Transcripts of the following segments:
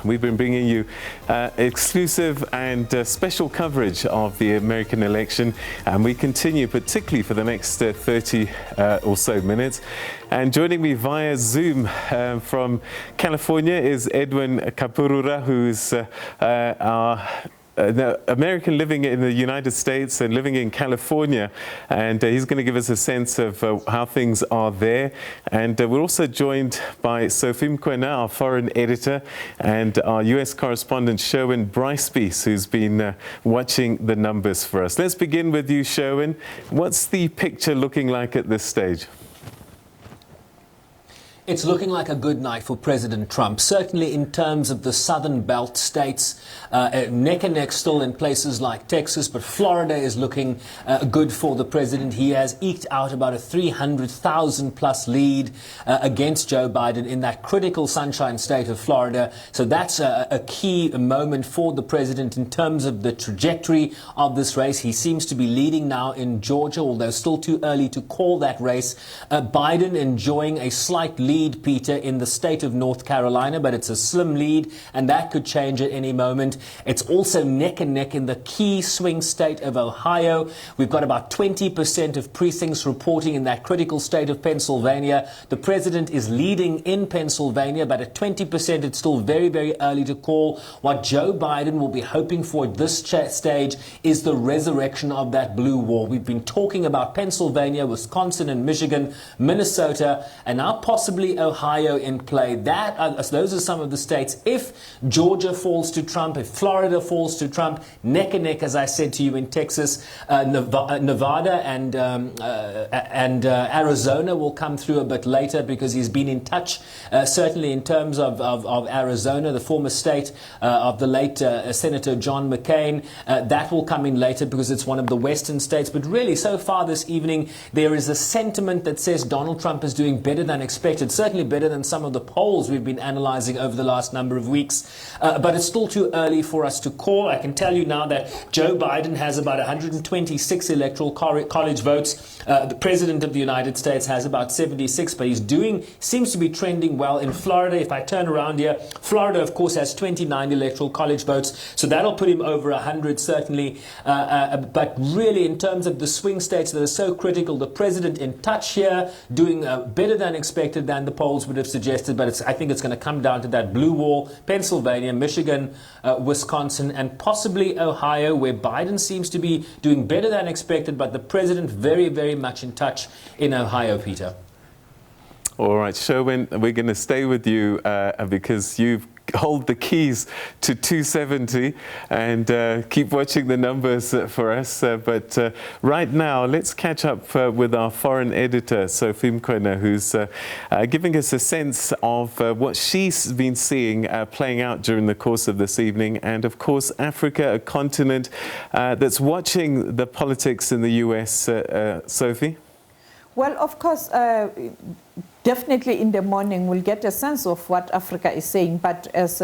we've been bringing you exclusive and special coverage of the American election, and we continue particularly for the next 30 or so minutes. And joining me via Zoom from California is Edwin Kaparuru, who's our American living in the United States and living in California, and he's going to give us a sense of how things are there. And we're also joined by Sophie, Mokoena, our foreign editor, and our US correspondent Sherwin Bryce-Pease, who's been watching the numbers for us. Let's begin with you, Sherwin. What's the picture looking like at this stage? It's looking like a good night for President Trump, certainly in terms of the Southern Belt states, neck and neck still in places like Texas, but Florida is looking good for the president. He has eked out about a 300,000 plus lead against Joe Biden in that critical sunshine state of Florida. So that's a key moment for the president in terms of the trajectory of this race. He seems to be leading now in Georgia, although still too early to call that race. Biden enjoying a slight lead, Peter, in the state of North Carolina, but it's a slim lead, and that could change at any moment. It's also neck and neck in the key swing state of Ohio. We've got about 20% of precincts reporting in that critical state of Pennsylvania. The president is leading in Pennsylvania, but at 20%, it's still very, very early to call. What Joe Biden will be hoping for at this stage is the resurrection of that blue wall. We've been talking about Pennsylvania, Wisconsin, and Michigan, Minnesota, and now possibly Ohio in play. Those are some of the states. If Georgia falls to Trump, if Florida falls to Trump, neck and neck, as I said to you, in Texas, Nevada and Arizona will come through a bit later because he's been in touch, certainly in terms of Arizona, the former state of the late Senator John McCain. That will come in later because it's one of the western states. But really, so far this evening, there is a sentiment that says Donald Trump is doing better than expected, certainly better than some of the polls we've been analyzing over the last number of weeks. But it's still too early for us to call. I can tell you now that Joe Biden has about 126 electoral college votes. The president of the United States has about 76, but seems to be trending well in Florida. If I turn around here, Florida, of course, has 29 electoral college votes, so that'll put him over 100 certainly. But really, in terms of the swing states that are so critical, the president in touch here, doing better than expected than the polls would have suggested, but I think it's going to come down to that blue wall, Pennsylvania, Michigan, Wisconsin, and possibly Ohio, where Biden seems to be doing better than expected, but the president very, very much in touch in Ohio, Peter. All right, Sherwin, we're going to stay with you because you've hold the keys to 270 and keep watching the numbers for us. But right now, let's catch up with our foreign editor, Sophie Mokoena, who's giving us a sense of what she's been seeing playing out during the course of this evening. And of course, Africa, a continent that's watching the politics in the US. Sophie? Well, of course, definitely in the morning we'll get a sense of what Africa is saying, but as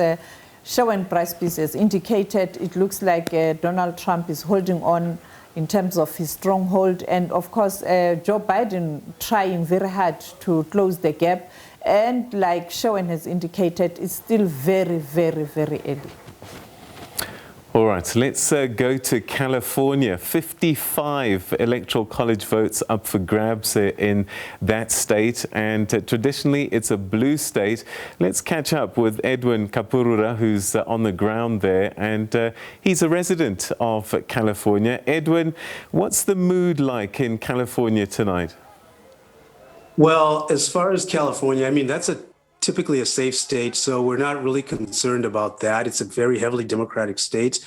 Sherwin Bryce-Pease has indicated, it looks like Donald Trump is holding on in terms of his stronghold, and of course Joe Biden trying very hard to close the gap, and like Sherwin has indicated, it's still very, very, very early. All right, let's go to California. 55 electoral college votes up for grabs in that state, and traditionally it's a blue state. Let's catch up with Edwin Kaparuru, who's on the ground there, and he's a resident of California. Edwin, what's the mood like in California tonight? Well, as far as California, I mean, that's typically a safe state, so we're not really concerned about that. It's a very heavily Democratic state,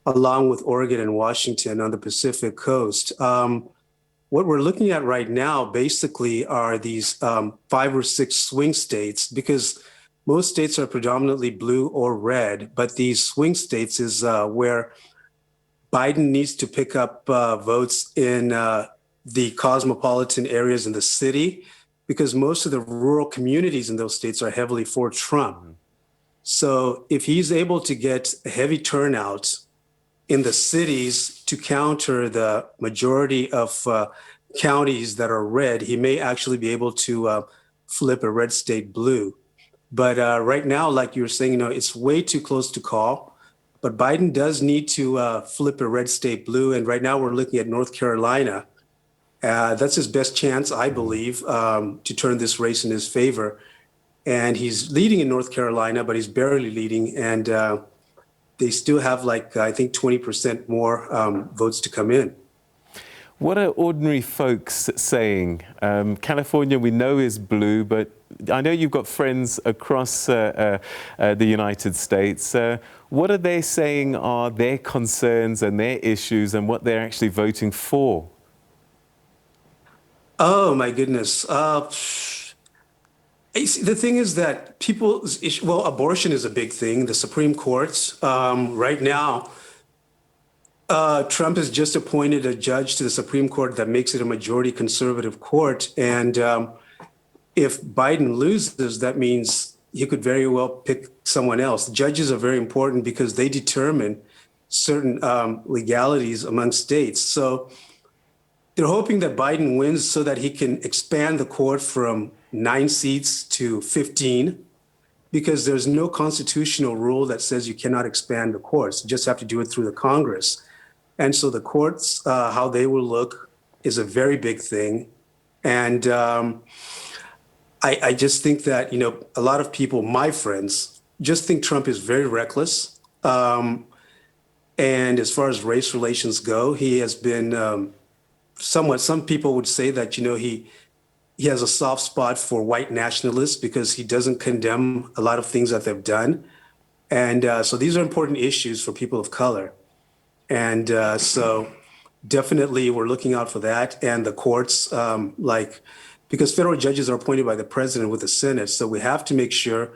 along with Oregon and Washington on the Pacific coast. What we're looking at right now basically are these 5 or 6 swing states, because most states are predominantly blue or red, but these swing states is where Biden needs to pick up votes in the cosmopolitan areas in the city, because most of the rural communities in those states are heavily for Trump. So if he's able to get a heavy turnout in the cities to counter the majority of counties that are red, he may actually be able to flip a red state blue. But right now, like you were saying, it's way too close to call. But Biden does need to flip a red state blue. And right now we're looking at North Carolina. That's his best chance, I believe, to turn this race in his favor. And he's leading in North Carolina, but he's barely leading. And they still have, I think, 20% more votes to come in. What are ordinary folks saying? California, we know, is blue, but I know you've got friends across the United States. What are they saying are their concerns and their issues and what they're actually voting for? Oh, my goodness. The thing is that abortion is a big thing. The Supreme Court, right now, Trump has just appointed a judge to the Supreme Court that makes it a majority conservative court. And if Biden loses, that means he could very well pick someone else. Judges are very important because they determine certain legalities among states. So they're hoping that Biden wins so that he can expand the court from 9 seats to 15, because there's no constitutional rule that says you cannot expand the courts. You just have to do it through the Congress. And so the courts, how they will look is a very big thing. And I just think that, a lot of people, my friends, just think Trump is very reckless. And as far as race relations go, he has been some people would say that, he has a soft spot for white nationalists because he doesn't condemn a lot of things that they've done. And so these are important issues for people of color. And so definitely we're looking out for that. And the courts, because federal judges are appointed by the president with the Senate. So we have to make sure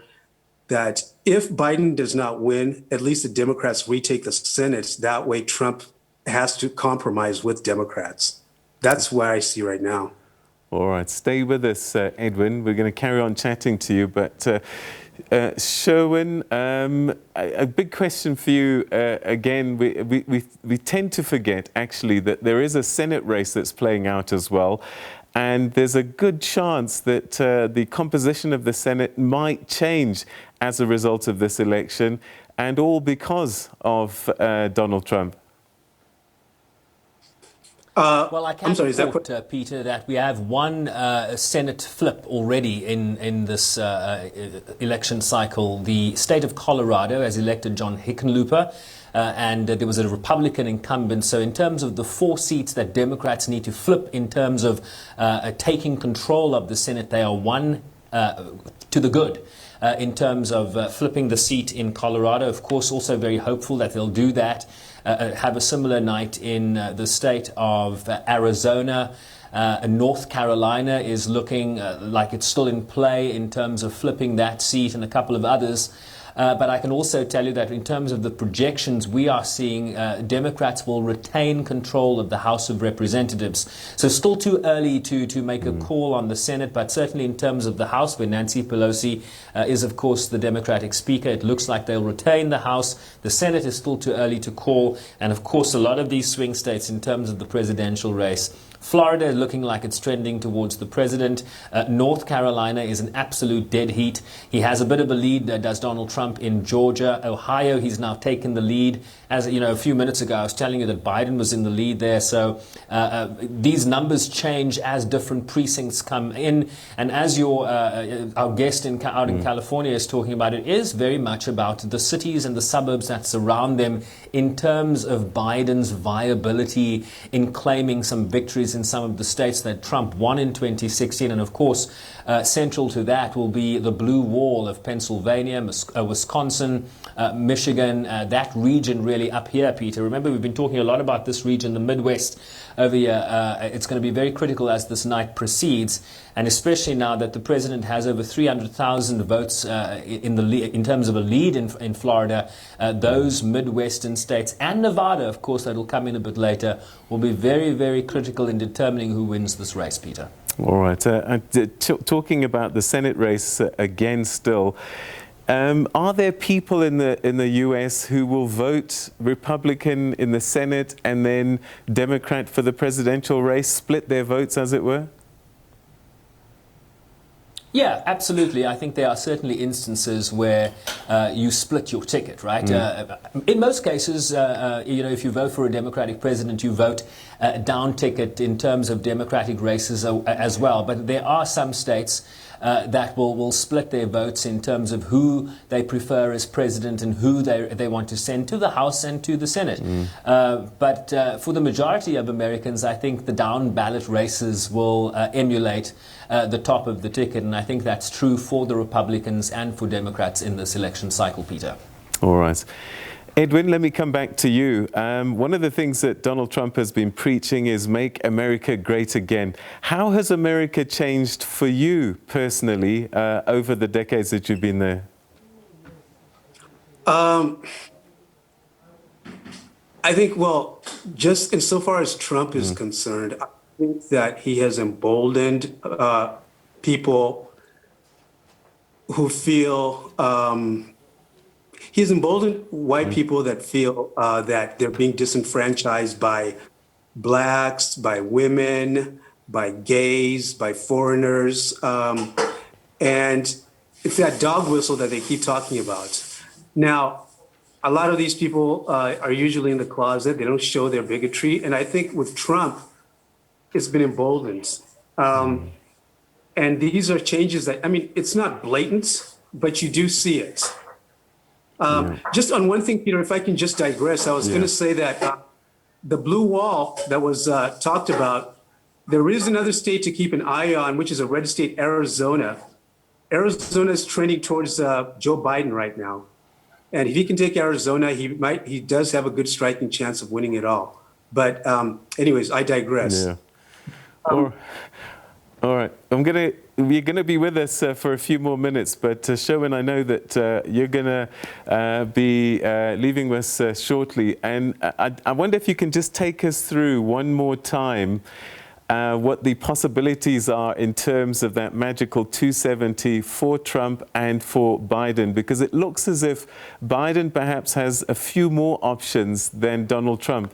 that if Biden does not win, at least the Democrats retake the Senate. That way Trump has to compromise with Democrats. That's what I see right now. All right, stay with us, Edwin. We're going to carry on chatting to you, but Sherwin, a big question for you. Again, we tend to forget, actually, that there is a Senate race that's playing out as well, and there's a good chance that the composition of the Senate might change as a result of this election, and all because of Donald Trump. Well, I can report, Peter, that we have one Senate flip already in this election cycle. The state of Colorado has elected John Hickenlooper, and there was a Republican incumbent. So in terms of the 4 seats that Democrats need to flip in terms of taking control of the Senate, they are one to the good. In terms of flipping the seat in Colorado. Of course, also very hopeful that they'll do that. Have a similar night in the state of Arizona. North Carolina is looking like it's still in play in terms of flipping that seat, and a couple of others. But I can also tell you that in terms of the projections we are seeing, Democrats will retain control of the House of Representatives. So still too early to make a call on the Senate, but certainly in terms of the House, where Nancy Pelosi is, of course, the Democratic Speaker, it looks like they'll retain the House. The Senate is still too early to call. And, of course, a lot of these swing states in terms of the presidential race. Florida is looking like it's trending towards the president. North Carolina is an absolute dead heat. He has a bit of a lead, does Donald Trump, in Georgia. Ohio, he's now taken the lead. As you know, a few minutes ago, I was telling you that Biden was in the lead there. So these numbers change as different precincts come in. And as our guest out in California is talking about, it is very much about the cities and the suburbs that surround them in terms of Biden's viability in claiming some victories in some of the states that Trump won in 2016. And of course, central to that will be the blue wall of Pennsylvania, Wisconsin, Michigan, that region really up here, Peter. Remember, we've been talking a lot about this region, the Midwest over here. It's going to be very critical as this night proceeds, and especially now that the president has over 300,000 votes in terms of a lead in Florida. Those Midwestern states and Nevada, of course, that will come in a bit later, will be very, very critical in determining who wins this race, Peter. All right. Talking about the Senate race again still, are there people in the US who will vote Republican in the Senate and then Democrat for the presidential race, split their votes, as it were? Yeah, absolutely. I think there are certainly instances where you split your ticket, right? In most cases, if you vote for a Democratic president, you vote down ticket in terms of Democratic races as well. But there are some states that will split their votes in terms of who they prefer as president and who they want to send to the House and to the Senate. But for the majority of Americans, I think the down ballot races will emulate the top of the ticket, and I think that's true for the Republicans and for Democrats in this election cycle, Peter. All right. Edwin, let me come back to you. One of the things that Donald Trump has been preaching is make America great again. How has America changed for you personally over the decades that you've been there? I think, well, just insofar as Trump is concerned, I think that he has emboldened people who feel he's emboldened white people that feel that they're being disenfranchised by blacks, by women, by gays, by foreigners. And it's that dog whistle that they keep talking about. Now, a lot of these people are usually in the closet. They don't show their bigotry. And I think with Trump, it's been emboldened. And these are changes that, I mean, it's not blatant, but you do see it. Just on one thing, Peter, if I can just digress, I was going to say that the blue wall that was talked about, there is another state to keep an eye on, which is a red state, Arizona. Arizona is trending towards Joe Biden right now. And if he can take Arizona, he does have a good striking chance of winning it all. But anyways, I digress. Yeah. All right. You're going to be with us for a few more minutes, but Sherwin, I know that you're going to be leaving us shortly. And I wonder if you can just take us through one more time what the possibilities are in terms of that magical 270 for Trump and for Biden, because it looks as if Biden perhaps has a few more options than Donald Trump.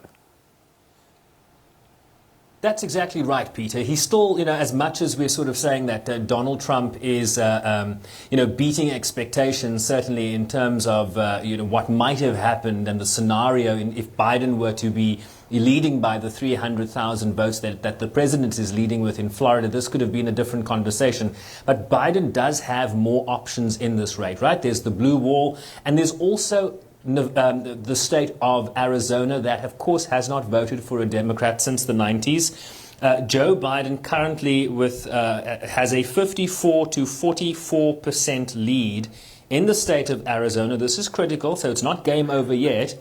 That's exactly right, Peter. He's still, as much as we're sort of saying that Donald Trump is, beating expectations, certainly in terms of, what might have happened and the scenario if Biden were to be leading by the 300,000 votes that the president is leading with in Florida, this could have been a different conversation. But Biden does have more options in this race, right? There's the blue wall, and there's also the state of Arizona that, of course, has not voted for a Democrat since the 90s. Joe Biden currently has a 54 to 44% lead in the state of Arizona. This is critical, so it's not game over yet,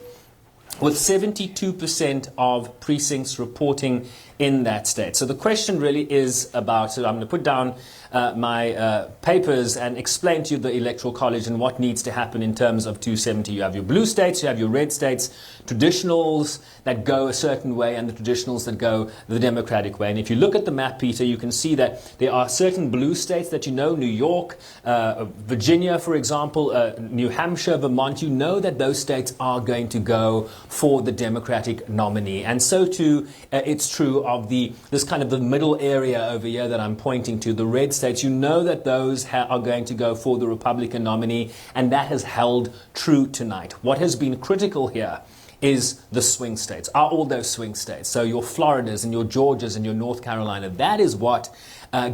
with 72% of precincts reporting in that state. So the question really is about, I'm going to put down my papers and explain to you the Electoral College and what needs to happen in terms of 270. You have your blue states, you have your red states, traditionals that go a certain way and the traditionals that go the Democratic way. And if you look at the map, Peter, you can see that there are certain blue states that New York, Virginia, for example, New Hampshire, Vermont, that those states are going to go for the Democratic nominee. And so too, it's true of this kind of the middle area over here that I'm pointing to, the red states. That those are going to go for the Republican nominee, and that has held true tonight. What has been critical here is the swing states. Are all those swing states? So your Floridas and your Georgias and your North Carolina, that is what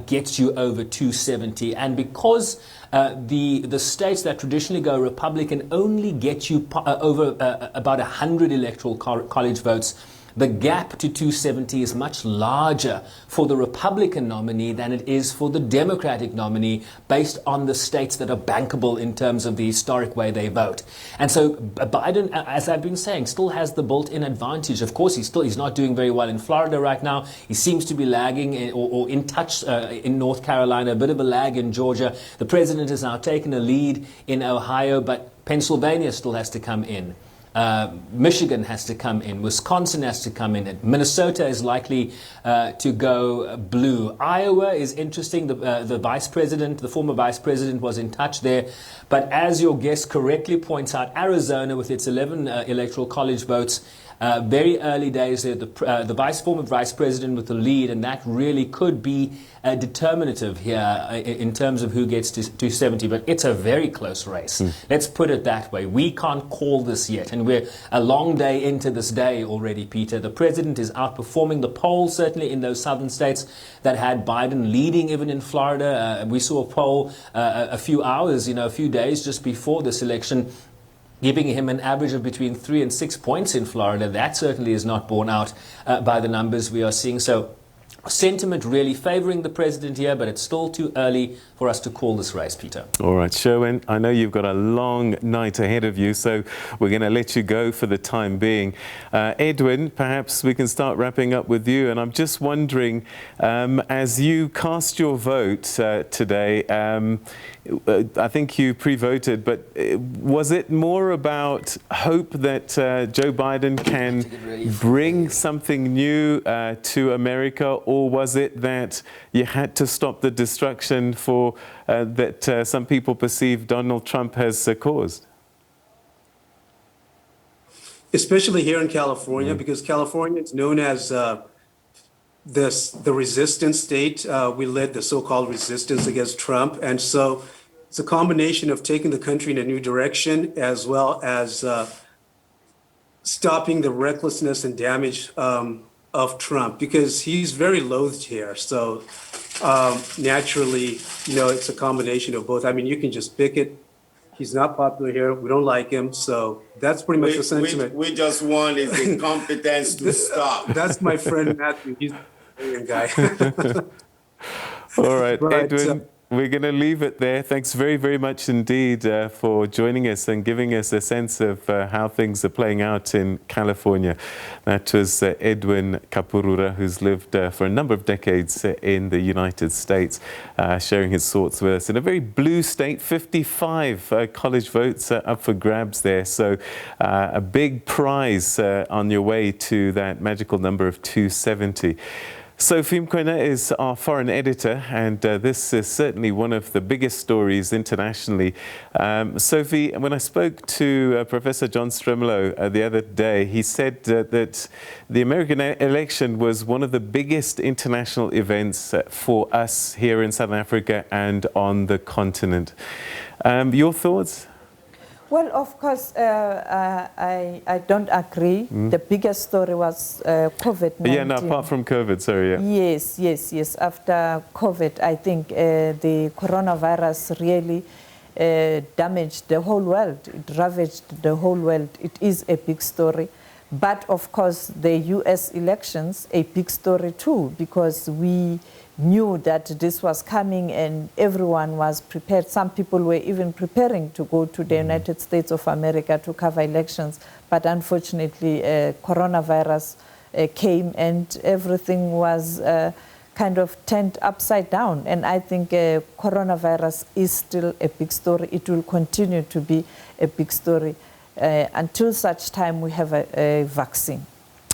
gets you over 270. And because the states that traditionally go Republican only get you over about 100 electoral college votes, the gap to 270 is much larger for the Republican nominee than it is for the Democratic nominee, based on the states that are bankable in terms of the historic way they vote. And so Biden, as I've been saying, still has the built-in advantage. Of course, he's not doing very well in Florida right now. He seems to be lagging or in touch in North Carolina, a bit of a lag in Georgia. The president has now taken a lead in Ohio, but Pennsylvania still has to come in. Michigan has to come in. Wisconsin has to come in. And Minnesota is likely to go blue. Iowa is interesting. The vice president, the former vice president, was in touch there. But as your guest correctly points out, Arizona, with its 11 electoral college votes, very early days there, the former vice president with the lead, and that really could be determinative here in terms of who gets to 270. But it's a very close race. Let's put it that way. We can't call this yet, and we're a long day into this day already, Peter. The president is outperforming the polls, certainly in those southern states that had Biden leading, even in Florida. We saw a poll a few hours, a few days just before this election, giving him an average of between 3 and 6 points in Florida. That certainly is not borne out by the numbers we are seeing. So sentiment really favoring the president here, but it's still too early for us to call this race, Peter. All right, Sherwin, I know you've got a long night ahead of you, so we're going to let you go for the time being. Edwin, perhaps we can start wrapping up with you. And I'm just wondering, as you cast your vote today, I think you pre-voted, but was it more about hope that Joe Biden can bring something new to America, or was it that you had to stop the destruction that some people perceive Donald Trump has caused? Especially here in California, because California is known as the resistance state. We led the so-called resistance against Trump. And so it's a combination of taking the country in a new direction, as well as stopping the recklessness and damage of Trump, because he's very loathed here. So naturally, it's a combination of both. I mean, you can just pick it. He's not popular here. We don't like him. So that's pretty much the sentiment. We just want his incompetence to stop. That's my friend Matthew. He's a brilliant guy. All right, But, Edwin, we're going to leave it there. Thanks very, very much indeed for joining us and giving us a sense of how things are playing out in California. That was Edwin Kaparuru, who's lived for a number of decades in the United States, sharing his thoughts with us in a very blue state. 55 college votes up for grabs there. So a big prize on your way to that magical number of 270. Sophie Mokoena is our foreign editor, and this is certainly one of the biggest stories internationally. Sophie, when I spoke to Professor John Stremolo the other day, he said that the American election was one of the biggest international events for us here in Southern Africa and on the continent. Your thoughts? Well, of course, I don't agree. The biggest story was COVID-19. Yeah, no, apart from COVID, sorry. Yeah. Yes. After COVID, I think the coronavirus really damaged the whole world. It ravaged the whole world. It is a big story. But, of course, the U.S. elections, a big story too, because we knew that this was coming and everyone was prepared. Some people were even preparing to go to the United States of America to cover elections. But unfortunately, coronavirus came and everything was kind of turned upside down. And I think coronavirus is still a big story. It will continue to be a big story until such time we have a vaccine.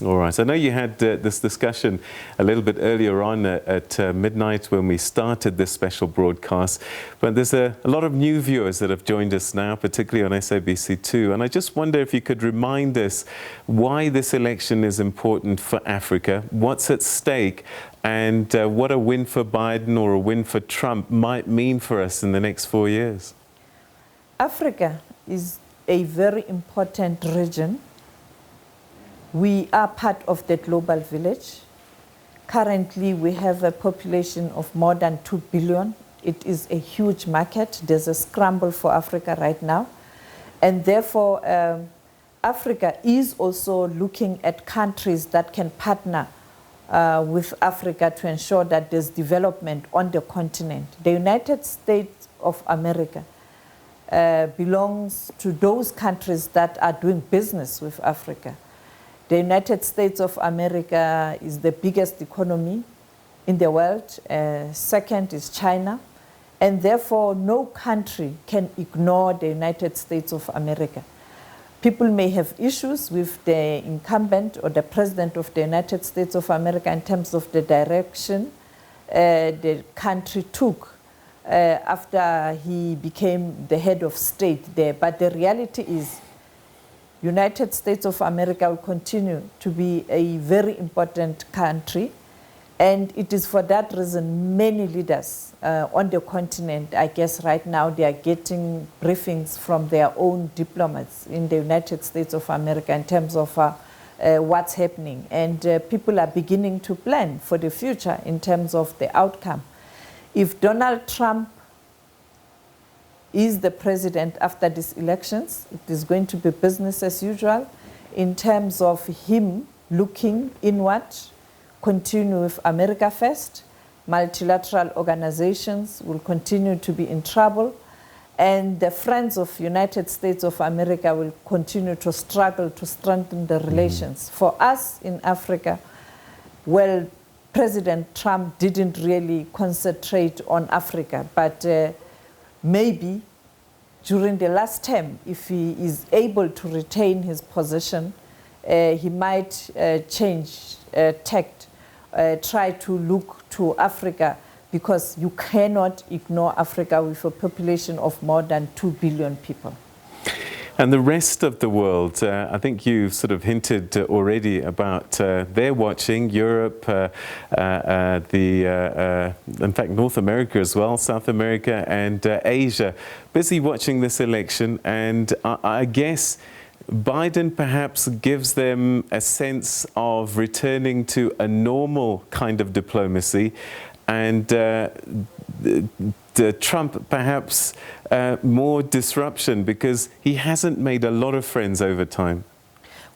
All right. I know you had this discussion a little bit earlier on at midnight when we started this special broadcast, but there's a lot of new viewers that have joined us now, particularly on SABC2, and I just wonder if you could remind us why this election is important for Africa, what's at stake, and what a win for Biden or a win for Trump might mean for us in the next 4 years. Africa is a very important region. We are part of the global village. Currently, we have a population of more than 2 billion. It is a huge market. There's a scramble for Africa right now. And therefore, Africa is also looking at countries that can partner with Africa to ensure that there's development on the continent. The United States of America belongs to those countries that are doing business with Africa. The United States of America is the biggest economy in the world. Second is China. And therefore, no country can ignore the United States of America. People may have issues with the incumbent or the President of the United States of America in terms of the direction the country took after he became the head of state there. But the reality is, United States of America will continue to be a very important country, and it is for that reason many leaders on the continent, I guess right now they are getting briefings from their own diplomats in the United States of America in terms of what's happening, and people are beginning to plan for the future in terms of the outcome. If Donald Trump is the president after these elections, it is going to be business as usual in terms of him looking inward, continue with America first. Multilateral organizations will continue to be in trouble, and the friends of United States of America will continue to struggle to strengthen the relations. For us in Africa, well, President Trump didn't really concentrate on Africa, but maybe during the last term, if he is able to retain his position, he might change tact, try to look to Africa, because you cannot ignore Africa with a population of more than 2 billion people. And the rest of the world, I think you sort of hinted already about they're watching Europe, in fact, North America as well, South America and Asia, busy watching this election. And I guess Biden perhaps gives them a sense of returning to a normal kind of diplomacy, and Trump perhaps more disruption, because he hasn't made a lot of friends over time.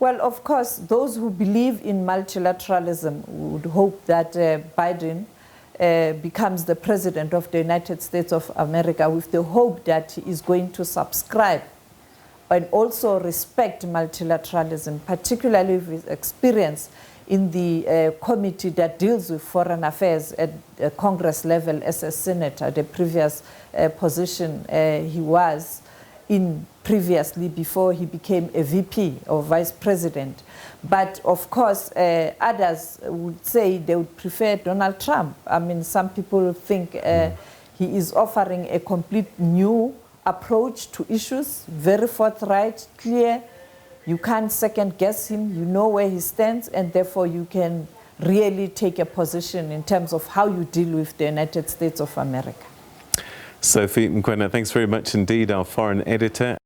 Well, of course, those who believe in multilateralism would hope that Biden becomes the president of the United States of America with the hope that he is going to subscribe and also respect multilateralism, particularly with his experience in the committee that deals with foreign affairs at Congress level as a senator, the previous position he was in previously before he became a VP or vice president. But of course, others would say they would prefer Donald Trump. I mean, some people think he is offering a complete new approach to issues, very forthright, clear. You can't second guess him, you know where he stands, and therefore you can really take a position in terms of how you deal with the United States of America. Sophie Mokoena, thanks very much indeed, our foreign editor.